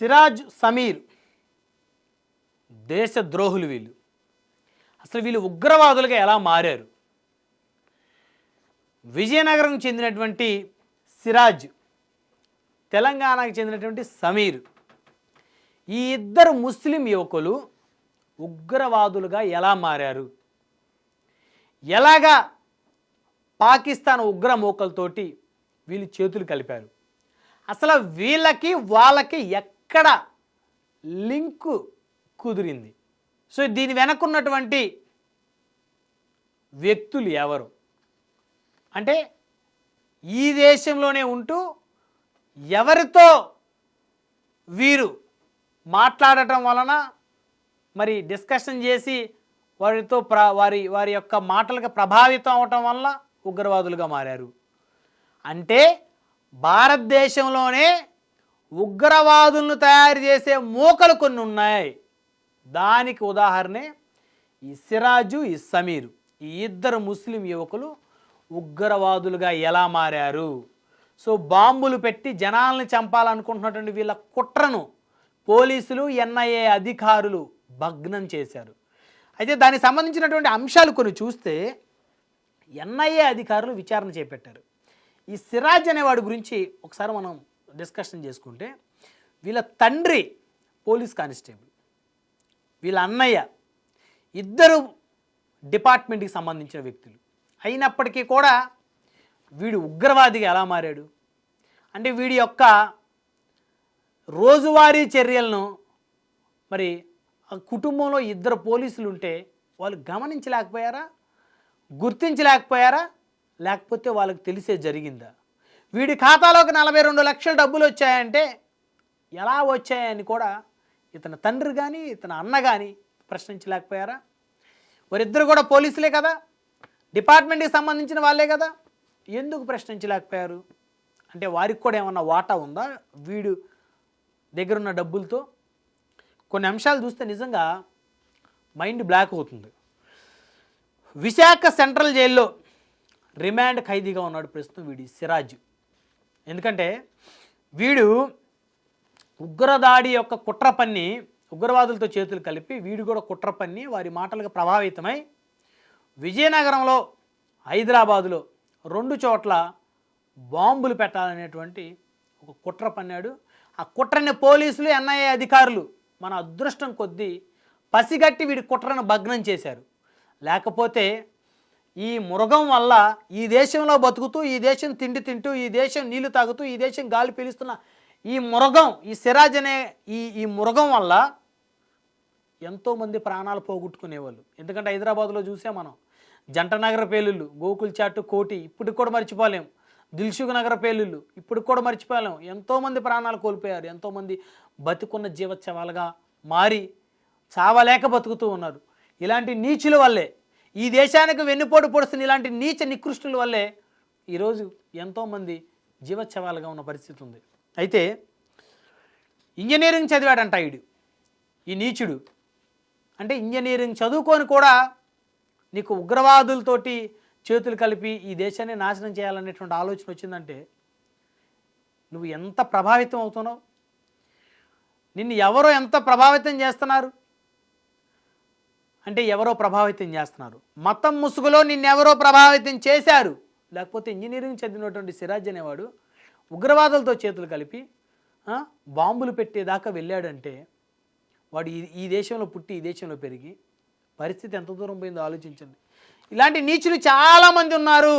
సిరాజ్ సమీర్ దేశద్రోహులు వీళ్ళు. అసలు వీళ్ళు ఉగ్రవాదులుగా ఎలా మారారు? విజయనగరం చెందినటువంటి సిరాజ్, తెలంగాణకు చెందినటువంటి సమీర్, ఈ ఇద్దరు ముస్లిం యువకులు ఉగ్రవాదులుగా ఎలా మారారు? ఎలాగా పాకిస్తాన్ ఉగ్రమూకలతోటి వీళ్ళు చేతులు కలిపారు? అసలు వీళ్ళకి వాళ్ళకి ఎక్కడ లింకు కుదిరింది? సో దీని వెనకున్నటువంటి వ్యక్తులు ఎవరు అంటే, ఈ దేశంలోనే ఉంటూ ఎవరితో వీరు మాట్లాడటం వలన, మరి డిస్కషన్ చేసి వారితో వారి యొక్క మాటలకు ప్రభావితం అవటం వల్ల ఉగ్రవాదులుగా మారారు. అంటే భారతదేశంలోనే ఉగ్రవాదులను తయారు చేసే మూకలు కొన్ని ఉన్నాయి. దానికి ఉదాహరణే ఈ సిరాజు, ఈ సమీరు, ఈ ఇద్దరు ముస్లిం యువకులు ఉగ్రవాదులుగా ఎలా మారారు? సో బాంబులు పెట్టి జనాల్ని చంపాలనుకుంటున్నటువంటి వీళ్ళ కుట్రను పోలీసులు, ఎన్ఐఏ అధికారులు భగ్నం చేశారు. అయితే దానికి సంబంధించినటువంటి అంశాలు కొన్ని చూస్తే ఎన్ఐఏ అధికారులు విచారణ చేపట్టారు. ఈ సిరాజ్ అనేవాడి గురించి ఒకసారి మనం డిస్కషన్ చేసుకుంటే, వీళ్ళ తండ్రి పోలీస్ కానిస్టేబుల్, వీళ్ళ అన్నయ్య ఇద్దరు డిపార్ట్మెంట్కి సంబంధించిన వ్యక్తులు అయినప్పటికీ కూడా వీడు ఉగ్రవాదిగా ఎలా మారాడు అంటే, వీడి యొక్క రోజువారీ చర్యలను మరి ఆ కుటుంబంలో ఇద్దరు పోలీసులు ఉంటే వాళ్ళు గమనించలేకపోయారా, గుర్తించలేకపోయారా, లేకపోతే వాళ్ళకి తెలిసే జరిగిందా? వీడి ఖాతాలోకి 42 లక్షల డబ్బులు వచ్చాయంటే ఎలా వచ్చాయని కూడా ఇతని తండ్రి కానీ ఇతని అన్న కానీ ప్రశ్నించలేకపోయారా? వారిద్దరు కూడా పోలీసులే కదా, డిపార్ట్మెంట్కి సంబంధించిన వాళ్ళే కదా, ఎందుకు ప్రశ్నించలేకపోయారు? అంటే వారికి కూడా ఏమన్నా వాటా ఉందా వీడు దగ్గరున్న డబ్బులతో? కొన్ని అంశాలు చూస్తే నిజంగా మైండ్ బ్లాక్ అవుతుంది. విశాఖ సెంట్రల్ జైల్లో రిమాండ్ ఖైదీగా ఉన్నాడు ప్రస్తుతం వీడి సిరాజ్. ఎందుకంటే వీడు ఉగ్రదాడి యొక్క కుట్ర పన్ని, ఉగ్రవాదులతో చేతులు కలిపి వీడు కూడా కుట్ర పన్ని వారి మాటలకు ప్రభావితమై విజయనగరంలో, హైదరాబాదులో 2 చోట్ల బాంబులు పెట్టాలనేటువంటి ఒక కుట్ర పన్నాడు. ఆ కుట్రని పోలీసులు, ఎన్ఐఏ అధికారులు మన అదృష్టం కొద్దీ పసిగట్టి వీడి కుట్రను భగ్నం చేశారు. లేకపోతే ఈ మృగం వల్ల ఈ దేశంలో బతుకుతూ, ఈ దేశం తిండి తింటూ, ఈ దేశం నీళ్లు తాగుతూ, ఈ దేశం గాలి పీలుస్తున్న ఈ మృగం, ఈ సిరాజ్ అనే ఈ మృగం వల్ల ఎంతోమంది ప్రాణాలు పోగొట్టుకునేవాళ్ళు. ఎందుకంటే హైదరాబాద్లో చూసే మనం జంట నగర పేలుళ్ళు, గోకుల్ చాటు, కోటి ఇప్పటికి కూడా మర్చిపోలేం. దిల్సుఖ్ నగర పేలుళ్ళు ఇప్పటికి కూడా మర్చిపోలేం. ఎంతోమంది ప్రాణాలు కోల్పోయారు, ఎంతోమంది బతుకున్న జీవోత్సవాలుగా మారి చావలేక బతుకుతూ ఉన్నారు. ఇలాంటి నీచుల వల్లే, ఈ దేశానికి వెన్నుపోటు పొడుస్తున్న ఇలాంటి నీచ నికృష్టుల వల్లే ఈరోజు ఎంతోమంది జీవోత్సవాలుగా ఉన్న పరిస్థితి ఉంది. అయితే ఇంజనీరింగ్ చదివాడంట ఈ నీచుడు. అంటే ఇంజనీరింగ్ చదువుకొని కూడా నీకు ఉగ్రవాదులతోటి చేతులు కలిపి ఈ దేశాన్ని నాశనం చేయాలనేటువంటి ఆలోచన వచ్చిందంటే నువ్వు ఎంత ప్రభావితం అవుతున్నావు? నిన్ను ఎవరో ఎంత ప్రభావితం చేస్తున్నారు అంటే, ఎవరో ప్రభావితం చేస్తున్నారు. మతం ముసుగులో నిన్నెవరో ప్రభావితం చేశారు. లేకపోతే ఇంజనీరింగ్ చదివినటువంటి సిరాజ్ అనేవాడు ఉగ్రవాదులతో చేతులు కలిపి బాంబులు పెట్టేదాకా వెళ్ళాడంటే వాడు ఈ దేశంలో పుట్టి ఈ దేశంలో పెరిగి పరిస్థితి ఎంత దూరం పోయిందో ఆలోచించండి. ఇలాంటి నీచులు చాలామంది ఉన్నారు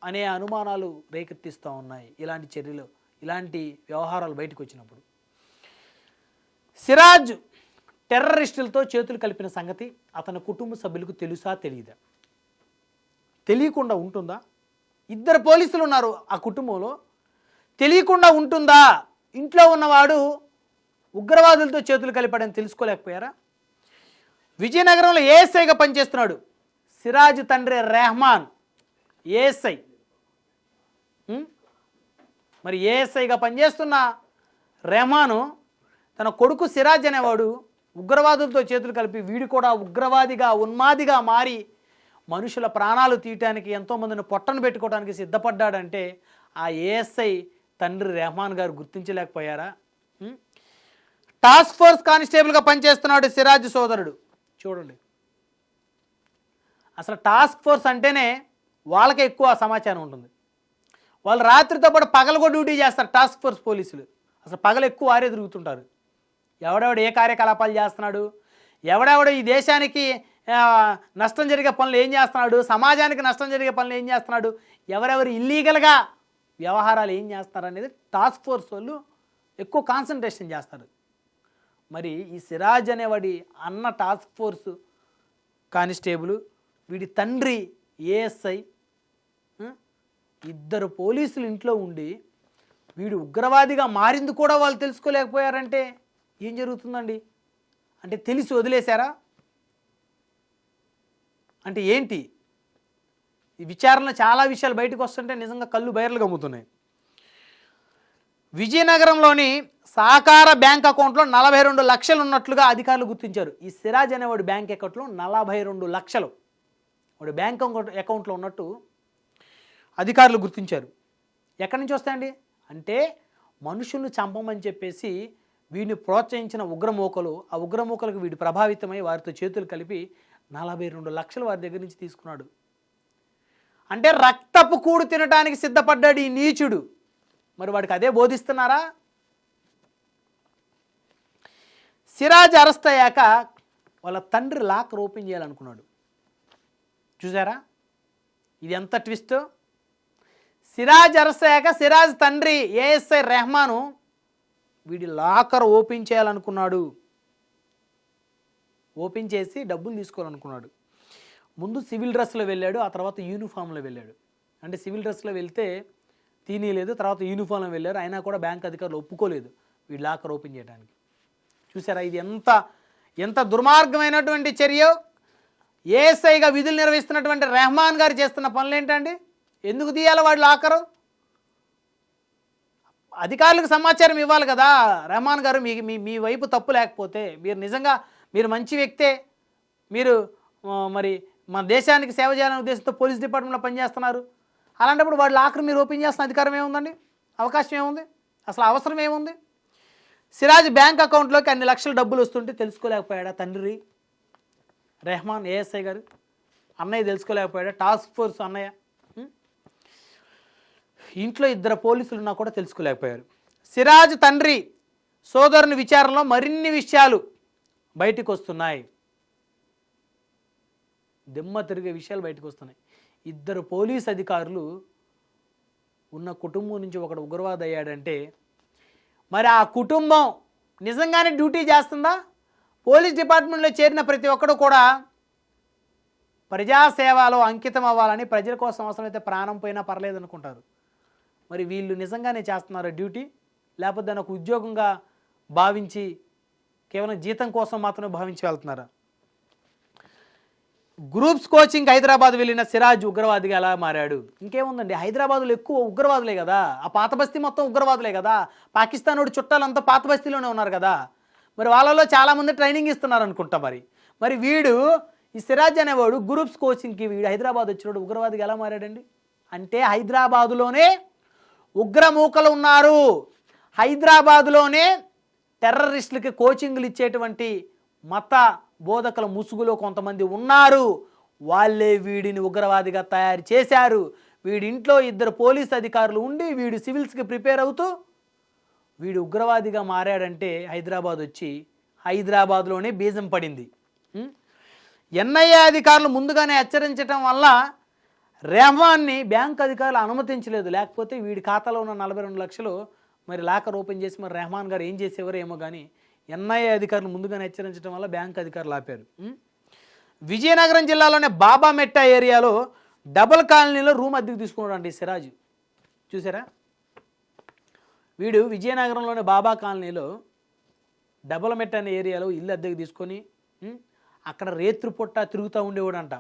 అనే అనుమానాలు రేకెత్తిస్తూ ఉన్నాయి. ఇలాంటి చర్యలు, ఇలాంటి వ్యవహారాలు బయటకు వచ్చినప్పుడు సిరాజ్ టెర్రరిస్టులతో చేతులు కలిపిన సంగతి అతని కుటుంబ సభ్యులకు తెలుసా, తెలియదా? తెలియకుండా ఉంటుందా? 2 పోలీసులు ఉన్నారు ఆ కుటుంబంలో, తెలియకుండా ఉంటుందా? ఇంట్లో ఉన్నవాడు ఉగ్రవాదులతో చేతులు కలిపాడని తెలుసుకోలేకపోయారా? విజయనగరంలో ఏఎస్ఐగా పనిచేస్తున్నాడు సిరాజ్ తండ్రి రెహమాన్, ఏఎస్ఐ. మరి ఏఎస్ఐగా పనిచేస్తున్న రెహమాను తన కొడుకు సిరాజ్ అనేవాడు ఉగ్రవాదులతో చేతులు కలిపి వీడు కూడా ఉగ్రవాదిగా, ఉన్మాదిగా మారి మనుషుల ప్రాణాలు తీయటానికి, ఎంతోమందిని పొట్టను పెట్టుకోవడానికి సిద్ధపడ్డాడంటే ఆ ఏఎస్ఐ తండ్రి రెహమాన్ గారు గుర్తించలేకపోయారా? టాస్క్ ఫోర్స్ కానిస్టేబుల్గా పనిచేస్తున్నాడు సిరాజ్ సోదరుడు. చూడండి, అసలు టాస్క్ ఫోర్స్ అంటేనే వాళ్ళకే ఎక్కువ సమాచారం ఉంటుంది. వాళ్ళు రాత్రితో పాటు పగలు కూడా డ్యూటీ చేస్తారు టాస్క్ ఫోర్స్ పోలీసులు. అసలు పగలు ఎక్కువ వారే తిరుగుతుంటారు. ఎవడెవడు ఏ కార్యకలాపాలు చేస్తున్నాడు, ఎవడెవడు ఈ దేశానికి నష్టం జరిగే పనులు ఏం చేస్తున్నాడు, సమాజానికి నష్టం జరిగే పనులు ఏం చేస్తున్నాడు, ఎవరెవరు ఇల్లీగల్గా వ్యవహారాలు ఏం చేస్తున్నారు అనేది టాస్క్ ఫోర్స్ వాళ్ళు ఎక్కువ కాన్సన్ట్రేషన్ చేస్తారు. మరి ఈ సిరాజ్ అనేవాడి అన్న టాస్క్ ఫోర్స్ కానిస్టేబుల్, వీడి తండ్రి ఏఎస్ఐ, ఇద్దరు పోలీసులు ఇంట్లో ఉండి వీడు ఉగ్రవాదిగా మారింది కూడా వాళ్ళు తెలుసుకోలేకపోయారంటే ఏం జరుగుతుందండి? అంటే తెలిసి వదిలేశారా? అంటే ఏంటి? ఈ విచారణలో చాలా విషయాలు బయటకు వస్తుంటే నిజంగా కళ్ళు బైర్లు గమ్ముతున్నాయి. విజయనగరంలోని సహకార బ్యాంక్ అకౌంట్లో 42 లక్షలు ఉన్నట్లుగా అధికారులు గుర్తించారు. ఈ సిరాజ్ అనేవాడు బ్యాంక్ అకౌంట్లో 42 లక్షలు వాడు బ్యాంక్ అకౌంట్లో ఉన్నట్టు అధికారులు గుర్తించారు. ఎక్కడి నుంచి వస్తాయండి? అంటే మనుషులను చంపమని చెప్పేసి వీడిని ప్రోత్సహించిన ఉగ్రమూకలు, ఆ ఉగ్రమూకలకు వీడు ప్రభావితమై వారితో చేతులు కలిపి 42 లక్షలు వారి దగ్గర నుంచి తీసుకున్నాడు. అంటే రక్తపు కూడు తినడానికి సిద్ధపడ్డాడు ఈ నీచుడు. మరి వాడికి అదే బోధిస్తున్నారా? సిరాజ్ అరెస్ట్ అయ్యాక వాళ్ళ తండ్రి లాకర్ ఓపెన్ చేయాలనుకున్నాడు. చూసారా ఇది ఎంత ట్విస్ట్? సిరాజ్ అరెస్ట్ అయ్యాక సిరాజ్ తండ్రి ఏఎస్ఐ రెహమాను వీడి లాకర్ ఓపెన్ చేయాలనుకున్నాడు. ఓపెన్ చేసి డబ్బులు తీసుకోవాలనుకున్నాడు. ముందు సివిల్ డ్రెస్లో వెళ్ళాడు, ఆ తర్వాత యూనిఫామ్లో వెళ్ళాడు. అంటే సివిల్ డ్రెస్లో వెళ్తే తీనీలేదు, తర్వాత యూనిఫామ్లో వెళ్ళారు. అయినా కూడా బ్యాంక్ అధికారులు ఒప్పుకోలేదు వీడి లాకర్ ఓపెన్ చేయడానికి. చూసారా ఇది ఎంత దుర్మార్గమైనటువంటి చర్య? ఏఎస్ఐగా విధులు నిర్వహిస్తున్నటువంటి రెహమాన్ గారు చేస్తున్న పనులు ఏంటండి? ఎందుకు తీయాలి వాడు లాకరు? అధికారులకు సమాచారం ఇవ్వాలి కదా. రెహమాన్ గారు మీ వైపు తప్పు లేకపోతే, మీరు నిజంగా మీరు మంచి వ్యక్తే, మీరు మరి మన దేశానికి సేవ చేయాలనే ఉద్దేశంతో పోలీస్ డిపార్ట్మెంట్లో పనిచేస్తున్నారు. అలాంటప్పుడు వాడు లాకర్ మీరు ఓపెన్ చేస్తున్న అధికారం ఏముందండి? అవకాశం ఏముంది? అసలు అవసరం ఏముంది? సిరాజ్ బ్యాంక్ అకౌంట్లోకి అన్ని లక్షల డబ్బులు వస్తుంటే తెలుసుకోలేకపోయాడా తండ్రి రెహమాన్ ఏఎస్ఐ గారు? అన్నయ్య తెలుసుకోలేకపోయాడా? టాస్క్ ఫోర్స్ అన్నయ్య ఇంట్లో ఇద్దరు పోలీసులు ఉన్నా కూడా తెలుసుకోలేకపోయారు. సిరాజ్ తండ్రి సోదరుని విచారణలో మరిన్ని విషయాలు బయటకు వస్తున్నాయి. దిమ్మ తిరిగే విషయాలు బయటకు వస్తున్నాయి. ఇద్దరు పోలీస్ అధికారులు ఉన్న కుటుంబం నుంచి ఒకడు ఉగ్రవాది అయ్యాడంటే మరి ఆ కుటుంబం నిజంగానే డ్యూటీ చేస్తుందా? పోలీస్ డిపార్ట్మెంట్లో చేరిన ప్రతి ఒక్కడు కూడా ప్రజాసేవలో అంకితం అవ్వాలని, ప్రజల కోసం అవసరమైతే ప్రాణం పోయినా పర్లేదు అనుకుంటారు. మరి వీళ్ళు నిజంగానే చేస్తున్నారా డ్యూటీ? లేకపోతే దాన్ని ఒక ఉద్యోగంగా భావించి కేవలం జీతం కోసం మాత్రమే భావించి వెళ్తున్నారా? గ్రూప్స్ కోచింగ్ హైదరాబాద్ వెళ్ళిన సిరాజ్ ఉగ్రవాదిగా ఎలా మారాడు? ఇంకేముందండి, హైదరాబాద్లో ఎక్కువ ఉగ్రవాదులే కదా, ఆ పాత బస్తీ మొత్తం ఉగ్రవాదులే కదా, పాకిస్తాన్ వాడు చుట్టాలంతా పాత బస్తీలోనే ఉన్నారు కదా. మరి వాళ్ళలో చాలామంది ట్రైనింగ్ ఇస్తున్నారు అనుకుంటా. మరి వీడు ఈ సిరాజ్ అనేవాడు గ్రూప్స్ కోచింగ్కి వీడు హైదరాబాద్ వచ్చినాడు ఉగ్రవాదిగా ఎలా మారాడండి? అంటే హైదరాబాదులోనే ఉగ్రమూకలు ఉన్నారు, హైదరాబాదులోనే టెర్రరిస్టులకి కోచింగ్లు ఇచ్చేటువంటి మత బోధకుల ముసుగులో కొంతమంది ఉన్నారు. వాళ్ళే వీడిని ఉగ్రవాదిగా తయారు చేశారు. వీడి ఇంట్లో ఇద్దరు పోలీస్ అధికారులు ఉండి వీడు సివిల్స్కి ప్రిపేర్ అవుతూ వీడు ఉగ్రవాదిగా మారాడంటే హైదరాబాద్ వచ్చి హైదరాబాద్లోనే బీజం పడింది. ఎన్ఐఏ అధికారులు ముందుగానే హెచ్చరించడం వల్ల రెహమాన్ని బ్యాంక్ అధికారులు అనుమతించలేదు. లేకపోతే వీడి ఖాతాలో ఉన్న 42 లక్షలు మరి లాకర్ ఓపెన్ చేసి మరి రెహమాన్ గారు ఏం చేసేవారో ఏమో కానీ ఎన్ఐఏ అధికారులు ముందుగానే హెచ్చరించడం వల్ల బ్యాంక్ అధికారులు ఆపారు. విజయనగరం జిల్లాలోని బాబామెట్ట ఏరియాలో డబుల్ కాలనీలో రూమ్ అద్దెకు తీసుకున్నాడు అండి సిరాజ్. చూసారా వీడు విజయనగరంలోని బాబా కాలనీలో డబుల్ మెట్ట అనే ఏరియాలో ఇల్లు అద్దెకు తీసుకొని అక్కడ రేత్రి పూట తిరుగుతూ ఉండేవాడంట,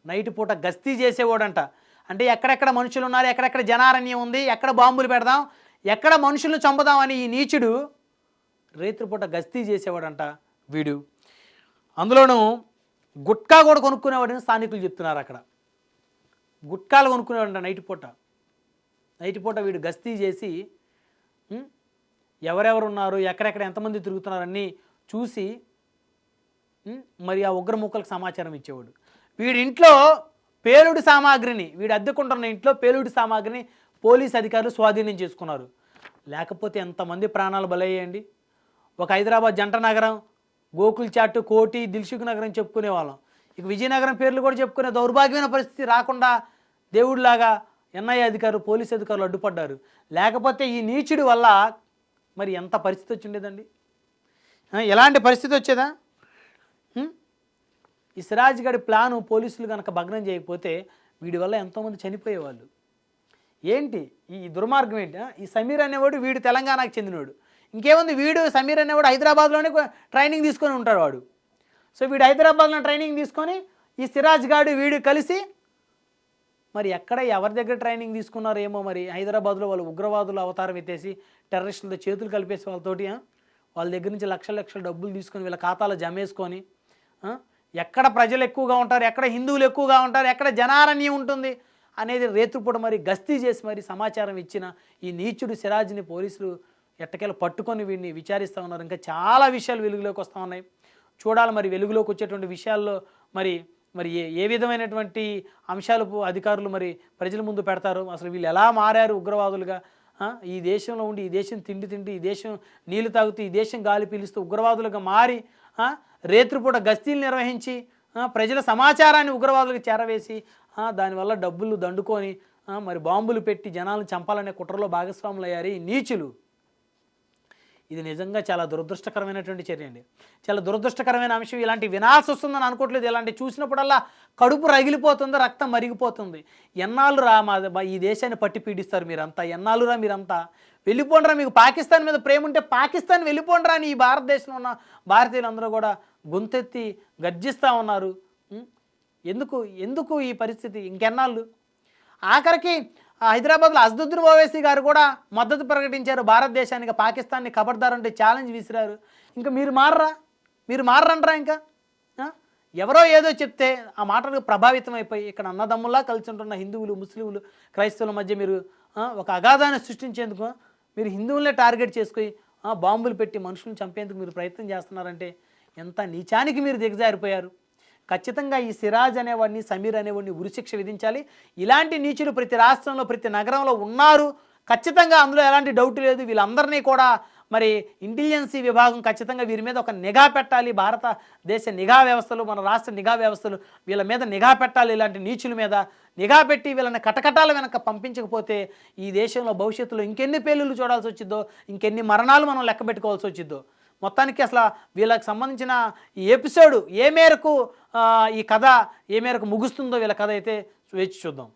నైట్ పూట గస్తీ చేసేవాడంట. అంటే ఎక్కడెక్కడ మనుషులు ఉన్నారు, ఎక్కడెక్కడ జనారణ్యం ఉంది, ఎక్కడ బాంబులు పెడదాం, ఎక్కడ మనుషులను చంపుదామని ఈ నీచుడు రేత్రిపూట గస్తీ చేసేవాడంట వీడు. అందులోనూ గుట్కా కూడా కొనుక్కునేవాడని స్థానికులు చెప్తున్నారు. అక్కడ గుట్కాలు కొనుక్కునేవాడంట నైట్ పూట వీడు గస్తీ చేసి ఎవరెవరు ఉన్నారు, ఎక్కడెక్కడ ఎంతమంది తిరుగుతున్నారని చూసి మరి ఆ ఉగ్రమూకలకు సమాచారం ఇచ్చేవాడు. వీడి ఇంట్లో పేలుడు సామాగ్రిని, వీడు అద్దెకుంటున్న ఇంట్లో పేలుడు సామాగ్రిని పోలీస్ అధికారులు స్వాధీనం చేసుకున్నారు. లేకపోతే ఎంతమంది ప్రాణాలు బలయ్యాయండి. ఒక హైదరాబాద్ జంట నగరం, గోకుల్ చాట్, కోటి, దిల్సుఖ్ నగరం చెప్పుకునే వాళ్ళం. ఇక విజయనగరం పేర్లు కూడా చెప్పుకునే దౌర్భాగ్యమైన పరిస్థితి రాకుండా దేవుడిలాగా ఎన్ఐఏ అధికారులు, పోలీసు అధికారులు అడ్డుపడ్డారు. లేకపోతే ఈ నీచుడి వల్ల మరి ఎంత పరిస్థితి వచ్చి ఉండేదండి. ఎలాంటి పరిస్థితి వచ్చేదా. ఈ సిరాజ్ గడి ప్లాను పోలీసులు కనుక భగ్నం చేయకపోతే వీడి వల్ల ఎంతోమంది చనిపోయేవాళ్ళు. ఏంటి ఈ దుర్మార్గం ఏంటి. ఈ సమీర్ అనేవాడు వీడు తెలంగాణకు చెందినవాడు. ఇంకేముంది, వీడు సమీర్ అనేవాడు హైదరాబాద్లోనే ట్రైనింగ్ తీసుకొని ఉంటాడు వాడు. సో వీడు హైదరాబాద్లో ట్రైనింగ్ తీసుకొని ఈ సిరాజ్ గాడు వీడు కలిసి మరి ఎక్కడ ఎవరి దగ్గర ట్రైనింగ్ తీసుకున్నారో ఏమో. మరి హైదరాబాద్లో వాళ్ళు ఉగ్రవాదులు అవతారం ఎత్తేసి టెర్రరిస్టులతో చేతులు కలిపేసి వాళ్ళతోటి వాళ్ళ దగ్గర నుంచి లక్షల లక్షల డబ్బులు తీసుకొని వీళ్ళ ఖాతాలో జమేసుకొని ఎక్కడ ప్రజలు ఎక్కువగా ఉంటారు, ఎక్కడ హిందువులు ఎక్కువగా ఉంటారు, ఎక్కడ జనారణ్యం ఉంటుంది అనేది రేతుపూట మరి గస్తీ చేసి మరి సమాచారం ఇచ్చిన ఈ నీచుడు సిరాజ్ని పోలీసులు ఎట్టకేలా పట్టుకొని వీడిని విచారిస్తూ ఉన్నారు. ఇంకా చాలా విషయాలు వెలుగులోకి వస్తూ ఉన్నాయి. చూడాలి మరి వెలుగులోకి వచ్చేటువంటి విషయాల్లో మరి మరి ఏ విధమైనటువంటి అంశాలు అధికారులు మరి ప్రజల ముందు పెడతారు. అసలు వీళ్ళు ఎలా మారారు ఉగ్రవాదులుగా. ఈ దేశంలో ఉండి ఈ దేశం తిండి ఈ దేశం నీళ్లు తాగుతూ ఈ దేశం గాలి పీలుస్తూ ఉగ్రవాదులుగా మారి రేత్రిపూట గస్తీలు నిర్వహించి ప్రజల సమాచారాన్ని ఉగ్రవాదులకు చేరవేసి దానివల్ల డబ్బులు దండుకొని మరి బాంబులు పెట్టి జనాలను చంపాలనే కుట్రలో భాగస్వాములు అయ్యారు ఈ నీచులు. ఇది నిజంగా చాలా దురదృష్టకరమైనటువంటి చర్య అండి. చాలా దురదృష్టకరమైన అంశం. ఇలాంటి వినాల్సి వస్తుందని అనుకోవట్లేదు. ఇలాంటి చూసినప్పుడల్లా కడుపు రగిలిపోతుంది, రక్తం మరిగిపోతుంది. ఎన్నాళ్ళు రా ఈ దేశాన్ని పట్టి పీడిస్తారు మీరంతా, ఎన్నాళ్ళు రా మీరంతా, వెళ్ళిపోండిరా, మీకు పాకిస్తాన్ మీద ప్రేమ ఉంటే పాకిస్తాన్ వెళ్ళిపోండిరా అని ఈ భారతదేశంలో ఉన్న భారతీయులందరూ కూడా గొంతెత్తి గర్జిస్తూ ఉన్నారు. ఎందుకు ఈ పరిస్థితి ఇంకెన్నాళ్ళు. ఆఖరికి హైదరాబాద్లో అసదుద్దీన్ ఓవైసీ గారు కూడా మద్దతు ప్రకటించారు భారతదేశానికి, పాకిస్తాన్ని ఖబర్దారంటే ఛాలెంజ్ విసిరారు. ఇంకా మీరు మారరంటారా. ఇంకా ఎవరో ఏదో చెప్తే ఆ మాటలకు ప్రభావితం అయిపోయి ఇక్కడ అన్నదమ్ముల్లా కలిసి ఉంటున్న హిందువులు, ముస్లింలు, క్రైస్తవుల మధ్య మీరు ఒక అగాధాన్ని సృష్టించేందుకు మీరు హిందువులనే టార్గెట్ చేసుకుని బాంబులు పెట్టి మనుషులను చంపేందుకు మీరు ప్రయత్నం చేస్తున్నారంటే ఎంత నీచానికి మీరు దిగజారిపోయారు. ఖచ్చితంగా ఈ సిరాజ్ అనేవాడిని, సమీర్ అనేవాడిని ఉరిశిక్ష విధించాలి. ఇలాంటి నీచులు ప్రతి రాష్ట్రంలో ప్రతి నగరంలో ఉన్నారు. ఖచ్చితంగా అందులో ఎలాంటి డౌట్ లేదు. వీళ్ళందరినీ కూడా మరి ఇంటెలిజెన్సీ విభాగం ఖచ్చితంగా వీరి మీద ఒక నిఘా పెట్టాలి. భారతదేశ నిఘా వ్యవస్థలు, మన రాష్ట్ర నిఘా వ్యవస్థలు వీళ్ళ మీద నిఘా పెట్టాలి. ఇలాంటి నీచుల మీద నిఘా పెట్టి వీళ్ళని కటకటాల వెనక పంపించకపోతే ఈ దేశంలో భవిష్యత్తులో ఇంకెన్ని పేలుళ్ళు చూడాల్సి వచ్చిద్దో, ఇంకెన్ని మరణాలు మనం లెక్క పెట్టుకోవాల్సి వచ్చిద్దో. మొత్తానికి అసలు వీళ్ళకి సంబంధించిన ఈ ఎపిసోడ్ ఏ మేరకు ఈ కథ ఏ మేరకు ముగుస్తుందో వీళ్ళ కథ అయితే వేచి చూద్దాం.